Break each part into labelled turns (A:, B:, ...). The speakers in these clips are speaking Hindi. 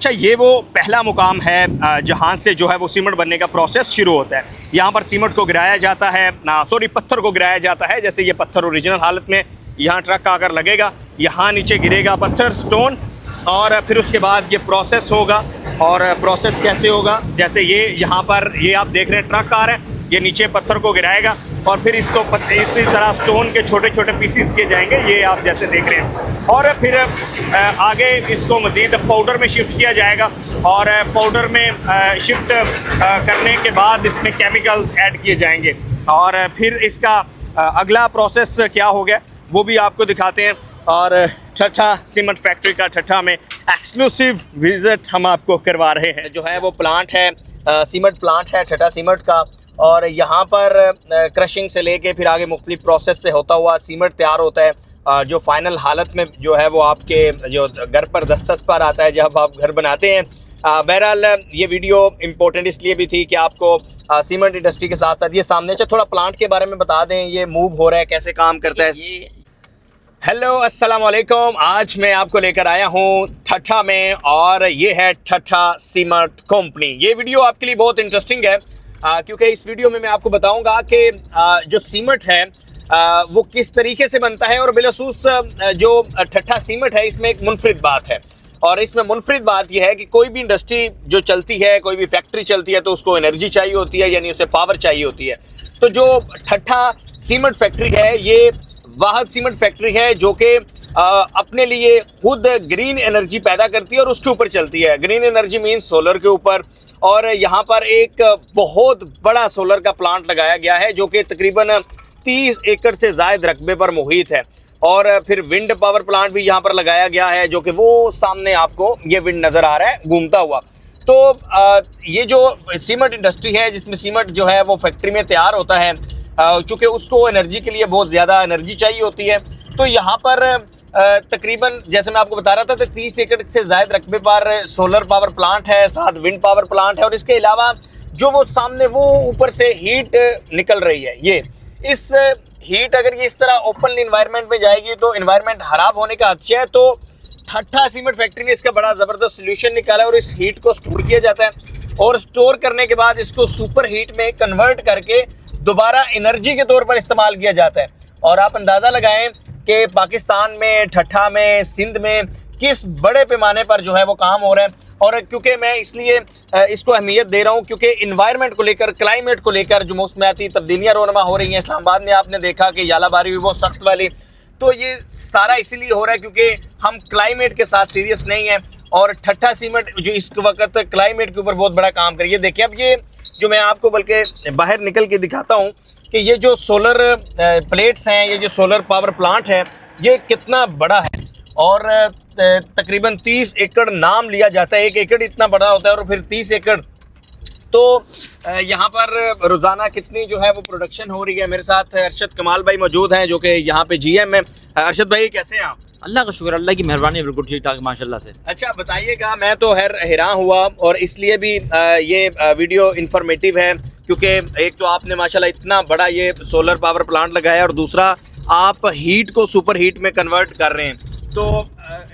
A: अच्छा, ये वो पहला मुकाम है जहाँ से जो है वो सीमेंट बनने का प्रोसेस शुरू होता है। यहाँ पर सीमेंट को गिराया जाता है, पत्थर को गिराया जाता है। जैसे ये पत्थर ओरिजिनल हालत में यहाँ ट्रक आकर लगेगा, यहाँ नीचे गिरेगा पत्थर, स्टोन, और फिर उसके बाद ये प्रोसेस होगा। और प्रोसेस कैसे होगा, जैसे ये यहाँ पर ये आप देख रहे हैं ट्रक आ रहा है, ये नीचे पत्थर को गिराएगा और फिर इसको इसी तरह स्टोन के छोटे छोटे पीसीस किए जाएंगे, ये आप जैसे देख रहे हैं। और फिर आगे इसको मज़ीद पाउडर में शिफ्ट किया जाएगा और पाउडर में शिफ्ट करने के बाद इसमें केमिकल्स ऐड किए जाएंगे। और फिर इसका अगला प्रोसेस क्या हो गया वो भी आपको दिखाते हैं। और ठट्ठा सीमेंट फैक्ट्री का ठट्ठा में एक्सक्लूसिव विजिट हम आपको करवा रहे हैं। जो है वो प्लांट है, सीमेंट प्लांट है ठट्ठा सीमेंट का। और यहाँ पर क्रशिंग से लेके फिर आगे मुख्तलिफ प्रोसेस से होता हुआ सीमेंट तैयार होता है, जो फाइनल हालत में जो है वो आपके जो घर पर दस्तक पर आता है जब आप घर बनाते हैं। बहरहाल ये वीडियो इम्पोर्टेंट इसलिए भी थी कि आपको सीमेंट इंडस्ट्री के साथ साथ ये सामने से थोड़ा प्लांट के बारे में बता दें, ये मूव हो रहा है, कैसे काम करता है। हेलो, अस्सलाम वालेकुम। आज मैं आपको लेकर आया हूँ ठट्ठा में और ये है ठट्ठा सीमेंट कंपनी। ये वीडियो आपके लिए बहुत इंटरेस्टिंग है क्योंकि इस वीडियो में मैं आपको बताऊंगा कि जो सीमेंट है वो किस तरीके से बनता है। और बिलखसूस जो ठट्ठा सीमेंट है इसमें एक मुनफरिद बात है, और इसमें मुनफरिद बात यह है कि कोई भी इंडस्ट्री जो चलती है, कोई भी फैक्ट्री चलती है तो उसको एनर्जी चाहिए होती है, यानी उसे पावर चाहिए होती है। तो जो ठट्ठा सीमेंट फैक्ट्री है ये वाहद सीमेंट फैक्ट्री है जो कि अपने लिए खुद ग्रीन एनर्जी पैदा करती है और उसके ऊपर चलती है। ग्रीन एनर्जी मीन्स सोलर के ऊपर। और यहाँ पर एक बहुत बड़ा सोलर का प्लांट लगाया गया है जो कि तकरीबन 30 एकड़ से ज़ायद रकबे पर मुहित है। और फिर विंड पावर प्लांट भी यहाँ पर लगाया गया है जो कि वो सामने आपको ये विंड नज़र आ रहा है घूमता हुआ। तो ये जो सीमेंट इंडस्ट्री है जिसमें सीमेंट जो है वो फैक्ट्री में तैयार होता है, चूँकि उसको एनर्जी के लिए बहुत ज़्यादा एनर्जी चाहिए होती है। तो यहाँ पर तकरीबन जैसे मैं आपको बता रहा था तो 30 एकड़ से ज़ायद रकबे पर सोलर पावर प्लांट है, साथ विंड पावर प्लांट है। और इसके अलावा जो वो सामने वो ऊपर से हीट निकल रही है, ये इस हीट अगर ये इस तरह ओपन इन्वायरमेंट में जाएगी तो इन्वायरमेंट ख़राब होने का खदशा है। तो ठट्ठा सीमेंट फैक्ट्री ने इसका बड़ा ज़बरदस्त सोल्यूशन निकाला और इस हीट को स्टोर किया जाता है और स्टोर करने के बाद इसको सुपर हीट में कन्वर्ट करके दोबारा एनर्जी के तौर पर इस्तेमाल किया जाता है। और आप अंदाज़ा लगाएं कि पाकिस्तान में, ठट्ठा में, सिंध में किस बड़े पैमाने पर जो है वो काम हो रहा है। और क्योंकि मैं इसलिए इसको अहमियत दे रहा हूँ क्योंकि इन्वायरमेंट को लेकर, क्लाइमेट को लेकर जो मौसमियाती तब्दीलियाँ रोनमा हो रही हैं, इस्लामाबाद में आपने देखा कि यालाबारी हुई बहुत सख्त वाली। तो ये सारा इसीलिए हो रहा है क्योंकि हम क्लाइमेट के साथ सीरियस नहीं हैं। और ठट्ठा सीमेंट जो इस वक्त क्लाइमेट के ऊपर बहुत बड़ा काम करिए। देखिए अब ये जो मैं आपको बल्कि बाहर निकल के दिखाता हूँ कि ये जो सोलर प्लेट्स हैं, ये जो सोलर पावर प्लांट है ये कितना बड़ा है। और तकरीबन 30 एकड़ नाम लिया जाता है, 1 एकड़ इतना बड़ा होता है और फिर 30 एकड़। तो यहाँ पर रोज़ाना कितनी जो है वो प्रोडक्शन हो रही है। मेरे साथ अरशद कमाल भाई मौजूद हैं जो कि यहाँ पे GM है। अरशद भाई कैसे हैं आप?
B: अल्लाह का शुक्र, अल्लाह की मेहरबानी, बिल्कुल ठीक ठाक माशाल्लाह से।
A: अच्छा बताइएगा, मैं तो हैरान हुआ और इसलिए भी ये वीडियो इंफॉर्मेटिव है क्योंकि एक तो आपने माशाल्लाह इतना बड़ा ये सोलर पावर प्लांट लगाया और दूसरा आप हीट को सुपर हीट में कन्वर्ट कर रहे हैं। तो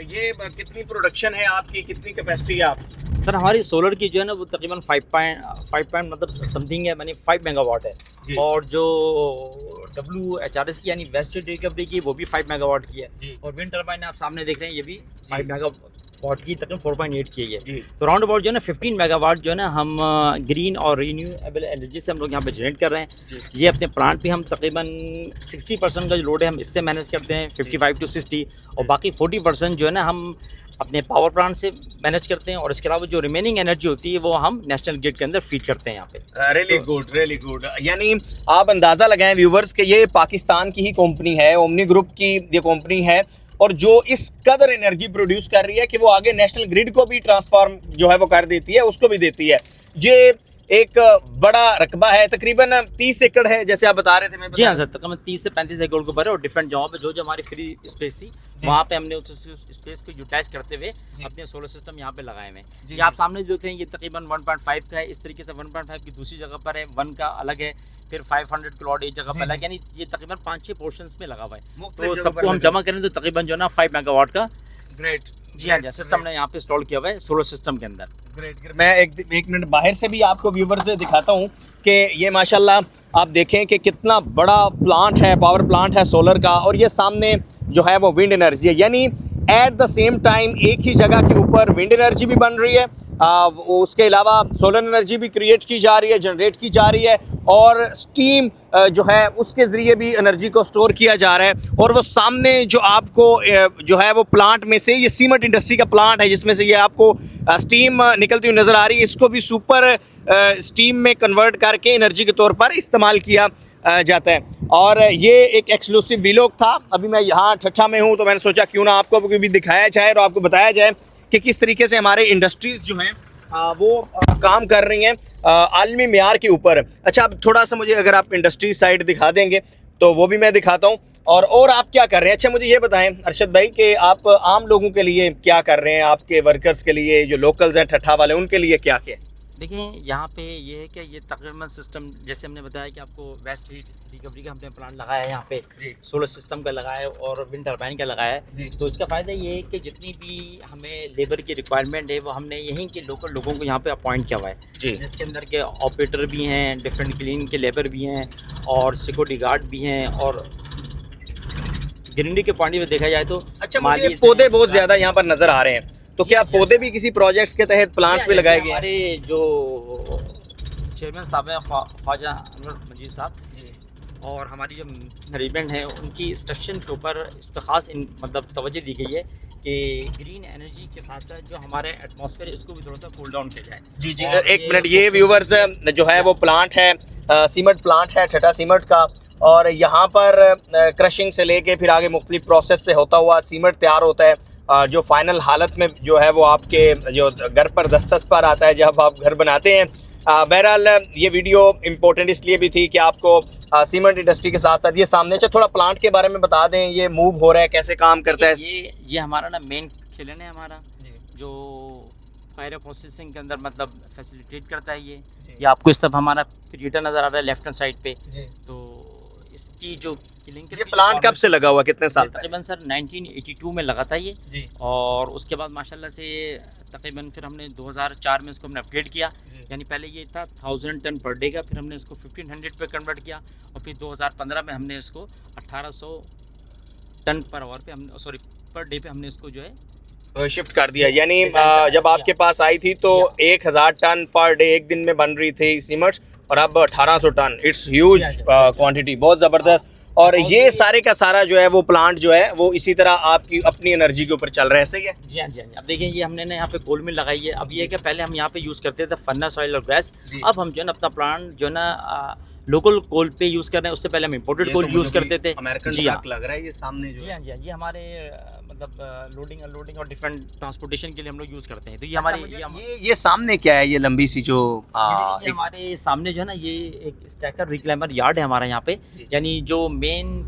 A: ये कितनी प्रोडक्शन है आपकी, कितनी कैपेसिटी है आप?
B: सर हमारी सोलर की जो है ना वो तकरीबन 5 मतलब समथिंग है, यानी 5 मेगावाट है। और जो WHRS की यानी वेस्ट रिकवरी की वो भी 5 मेगावाट की है। और विंड टर्बाइन आप सामने देख रहे हैं ये भी 5 मेगावाट की तकरीबन 4.8 की है ये। तो राउंड अबाउट जो है ना 15 मेगावाट जो है ना हम ग्रीन और रीन्यूएबल एनर्जी से हम लोग यहाँ पे जनरेट कर रहे हैं। ये अपने प्लांट पे हम तकरीबन 60% का जो लोड है हम इससे मैनेज करते हैं, 55 to 60, और बाकी 40% जो है ना हम अपने पावर प्लांट से मैनेज करते हैं। और इसके अलावा जो रिमेनिंग एनर्जी होती है वो हम नेशनल ग्रिड के अंदर फीड करते हैं यहाँ पे।
A: Really good, really good. यानी आप अंदाज़ा लगाएं व्यूवर्स कि ये पाकिस्तान की ही कंपनी है, ओमनी ग्रुप की ये कंपनी है और जो इस कदर एनर्जी प्रोड्यूस कर रही है कि वो आगे नेशनल ग्रिड को भी ट्रांसफार्म जो है वो कर देती है, उसको भी देती है। ये एक बड़ा रकबा है, तकरीबन 30 एकड़ है जैसे आप बता रहे थे।
B: जी हाँ सर, तकरीबन 30 से 35 एकड़ के ऊपर है और डिफरेंट जगहों पे जो हमारी फ्री स्पेस थी वहाँ पे हमने उस स्पेस को यूटिलाइज करते हुए अपने सोलर सिस्टम यहाँ पे लगाए हुए हैं। ये आप सामने देख रहे हैं, ये तकरीबन 1.5 का है। इस तरीके से 1.5 की दूसरी जगह पर है, 1 का अलग है, फिर 500 किलोवाट एक जगह पर अलग, यानी ये तकरीबन 5-6 पोर्शंस में लगा हुआ है। तो सबको हम जमा करें तो तकरीबन जो है ना 5 मेगावाट का
A: ग्रेट।
B: जी हाँ जी, सिस्टम ने यहाँ पे इंस्टॉल किया हुआ है सोलर सिस्टम के अंदर।
A: ग्रेट। मैं एक मिनट बाहर से भी आपको व्यूवर से दिखाता हूँ कि ये माशाल्लाह आप देखें कि कितना बड़ा प्लांट है, पावर प्लांट है सोलर का, और ये सामने जो है वो विंड एनर्जी है, यानी एट द सेम टाइम एक ही जगह के ऊपर विंड एनर्जी भी बन रही है, उसके अलावा सोलर एनर्जी भी क्रिएट की जा रही है, जनरेट की जा रही है, और स्टीम जो है उसके ज़रिए भी एनर्जी को स्टोर किया जा रहा है। और वो सामने जो आपको जो है वो प्लांट में से, ये सीमेंट इंडस्ट्री का प्लांट है जिसमें से ये आपको स्टीम निकलती हुई नज़र आ रही है, इसको भी सुपर स्टीम में कन्वर्ट करके एनर्जी के तौर पर इस्तेमाल किया जाता है। और ये एक एक्सक्लूसिव वीलॉग था, अभी मैं यहाँ ठट्ठा में हूँ तो मैंने सोचा क्यों ना आपको भी दिखाया जाए और आपको बताया जाए कि किस तरीके से हमारे इंडस्ट्रीज़ जो हैं वो काम कर रही हैं आलमी मेयार के ऊपर। अच्छा, अब थोड़ा सा मुझे अगर आप इंडस्ट्री साइड दिखा देंगे तो वो भी मैं दिखाता हूँ, और आप क्या कर रहे हैं। अच्छा, मुझे ये बताएं अरशद भाई कि आप आम लोगों के लिए क्या कर रहे हैं, आपके वर्कर्स के लिए जो लोकल्स हैं ठट्ठा वाले, उनके लिए क्या क्या?
B: देखिए यहाँ पे ये है कि ये तकरीबन सिस्टम जैसे हमने बताया कि आपको वेस्ट हीट रिकवरी का हमने प्लांट लगाया है यहाँ पे, सोलर सिस्टम का लगाया है और विंड टर्बाइन का लगाया है। तो इसका फ़ायदा ये है कि जितनी भी हमें लेबर की रिक्वायरमेंट है वो हमने यहीं के लोकल लोगों को यहाँ पे अपॉइंट किया हुआ है, जिसके अंदर के ऑपरेटर भी हैं, डिफरेंट क्लीन के लेबर भी हैं, और सिक्योरिटी गार्ड भी हैं, और ग्रीनरी के पॉइंट में देखा जाए तो
A: अच्छा, मुझे पौधे बहुत ज़्यादा यहाँ पर नज़र आ रहे हैं, तो क्या पौधे भी किसी प्रोजेक्ट्स के तहत प्लांट्स में लगाए गए?
B: हमारे जो चेयरमैन साहब हैं ख्वाजा अनवर मजीद साहब, और हमारी जो मैनेजमेंट है उनकी इंस्ट्रक्शन के ऊपर इस पर ख़ास मतलब तवज्जो दी गई है कि ग्रीन एनर्जी के साथ साथ जो हमारे एटमॉस्फेयर इसको भी थोड़ा सा कूल डाउन किया जाए।
A: जी जी, एक मिनट, ये व्यूवर्स जो है वो प्लांट है, सीमेंट प्लांट है ठट्ठा सीमेंट का, और यहाँ पर क्रशिंग से लेके फिर आगे मुख्तलिफ प्रोसेस से होता हुआ सीमेंट तैयार होता है, जो फाइनल हालत में जो है वो आपके जो घर पर दस्तक पर आता है जब आप घर बनाते हैं। बहरहाल ये वीडियो इम्पोर्टेंट इसलिए भी थी कि आपको सीमेंट इंडस्ट्री के साथ साथ ये सामने से थोड़ा प्लांट के बारे में बता दें, ये मूव हो रहा है, कैसे काम करता है?
B: ये हमारा ना मेन खिलन है हमारा, जो फायर प्रोसेसिंग के अंदर मतलब फैसिलिटेट करता है। ये आपको इस तरफ हमारा प्रीहीटर नज़र आ रहा है लेफ्ट हैंड साइड पे। तो इसकी जो
A: ये प्लांट कब से लगा हुआ, कितने साल?
B: तकरीबन सर 1982 में लगा था ये, और उसके बाद माशाल्लाह से तकरीबन फिर हमने 2004 में इसको हमने अपग्रेड किया, यानी पहले ये था 1000 टन पर डे का, फिर हमने इसको 1500 पे कन्वर्ट किया, और फिर 2015 में हमने इसको 1800 टन पर आवर पे हम पर डे पे हमने इसको जो है
A: शिफ्ट कर दिया। यानी जब आपके पास आई थी तो 1000 टन पर डे एक दिन में बन रही थी सीमेंट, और अब 1800 टन। इट्स ह्यूज क्वांटिटी, बहुत ज़बरदस्त। और ये सारे का सारा जो है वो प्लांट जो है वो इसी तरह आपकी अपनी एनर्जी के ऊपर चल रहा है, सही है?
B: जी हाँ जी हाँ। अब देखिए ये हमने ना यहाँ पे कोल मिल लगाई है। अब ये है कि पहले हम यहाँ पे यूज़ करते थे फर्नेस ऑयल और गैस, अब हम जो है ना अपना प्लांट जो है ना लोकल कोल पे यूज़ कर रहे हैं। उससे पहले हम इम्पोर्टेड कोल यूज़ करते थे।
A: अमेरिकन ट्रक लग रहा है ये सामने जो।
B: जी हाँ जी हाँ, ये हमारे मतलब लोडिंग अनलोडिंग और डिफरेंट ट्रांसपोर्टेशन के लिए हम लोग यूज़ करते हैं। तो ये हमारे
A: ये सामने क्या है, ये लंबी सी जो
B: ये हमारे सामने जो है ना ये एक स्टैकर रिक्लाइमर यार्ड है हमारा यहाँ पे, यानी जो मेन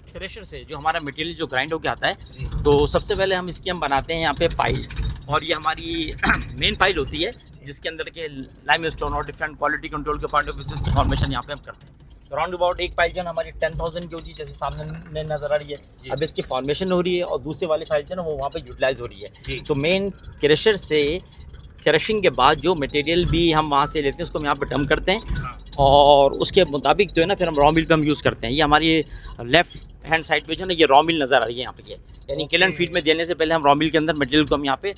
B: थ्रेशर से जो हमारा मटेरियल जो ग्राइंड होकर आता है, तो सबसे पहले हम इसकी हम बनाते हैं यहाँ पे पाइल, और ये हमारी मेन पाइल होती है जिसके अंदर के लाइमस्टोन और डिफरेंट क्वालिटी कंट्रोल के पार्ट ऑफ की फॉर्मेशन यहाँ पे हम करते हैं। तो राउंड अबाउट एक पाइल जो है हमारी 10,000 की होती है, जैसे सामने नजर आ रही है। अब इसकी फॉर्मेशन हो रही है और दूसरे वाली फाइल जो है ना वो वहाँ पे यूटिलाइज हो रही है। तो मेन क्रेशर से क्रशिंग के बाद जो मटेरियल भी हम वहाँ से लेते हैं उसको हम यहाँ पे डंप करते हैं, और उसके मुताबिक जो है ना फिर हम रॉ मिल पे हम यूज़ करते हैं। ये हमारी लेफ्ट हैंड साइड पे जो है ना ये रॉ मिल नज़र आ रही है यहाँ पे, यानी किलन फीड में देने से पहले हम रॉ मिल के अंदर मटेरियल को हम यहाँ पे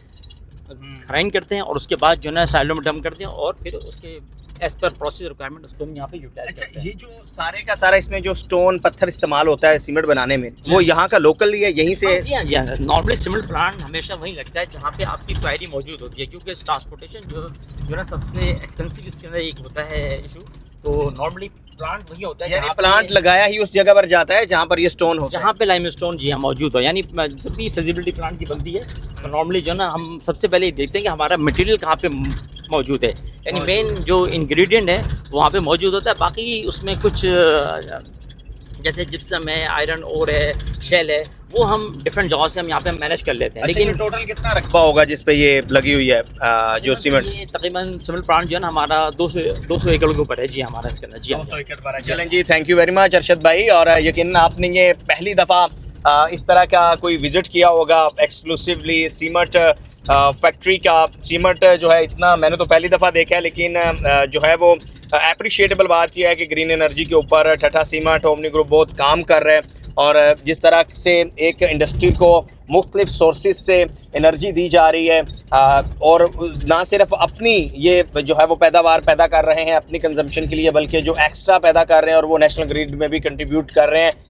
B: ग्राइंड करते हैं, और उसके बाद जो है ना साइलो में डंप करते हैं, और फिर उसके एज पर प्रोसेस रिक्वायरमेंट उसको हम यहाँ पे यूटिलाइज करते हैं।
A: ये जो सारे का सारा इसमें जो स्टोन पत्थर इस्तेमाल होता है सीमेंट बनाने में, वो यहाँ का लोकल ही है, यहीं से?
B: जी हाँ। नॉर्मली सीमेंट प्लांट हमेशा वहीं लगता है जहाँ पे आपकी क्वायरी मौजूद होती है, क्योंकि ट्रांसपोर्टेशन जो ना सबसे एक्सपेंसिव इसके अंदर एक होता है इशू। तो नॉर्मली प्लांट वही होता है,
A: यानी प्लांट लगाया ही उस जगह पर जाता है जहाँ पर ये स्टोन होता है,
B: जहाँ पे लाइम स्टोन जी हाँ मौजूद हो। यानी जब भी फिजिबिलिटी प्लांट की बनती है तो नॉर्मली जो ना हम सबसे पहले ये देखते हैं कि हमारा मटेरियल कहाँ पे मौजूद है, यानी मेन जो इंग्रेडिएंट है वहाँ पे मौजूद होता है। बाकी उसमें कुछ जैसे जिप्सम है, आयरन ओर है, शेल है, वो हम डिफरेंट जगहों से हम यहाँ पे मैनेज कर लेते हैं।
A: लेकिन टोटल कितना रकबा होगा जिस पे ये लगी हुई है जो सीमेंट?
B: ये तकरीबन सीमेंट प्लांट जो है ना हमारा 200 एकड़ के ऊपर है जी हमारा इसके अंदर। जी
A: 200 एकड़ पर है। चलें जी, thank you very much Arshad भाई। और यकीनन आपने ये पहली दफ़ा इस तरह का कोई विजिट किया होगा एक्सक्लूसिवली सीमेंट फैक्ट्री का। सीमेंट जो है इतना मैंने तो पहली दफ़ा देखा है, लेकिन जो है वो अप्रिशिएटेबल बात यह है कि ग्रीन एनर्जी के ऊपर टाटा सीमेंट, ओमनी ग्रुप बहुत काम कर रहे हैं। और जिस तरह से एक इंडस्ट्री को मुख्तलिफ सोर्सेज से एनर्जी दी जा रही है, और ना सिर्फ अपनी ये जो है वो पैदावार पैदा कर रहे हैं अपनी कंजम्पशन के लिए, बल्कि जो एक्स्ट्रा पैदा कर रहे हैं और वो नेशनल ग्रिड में भी कंट्रीब्यूट कर रहे हैं।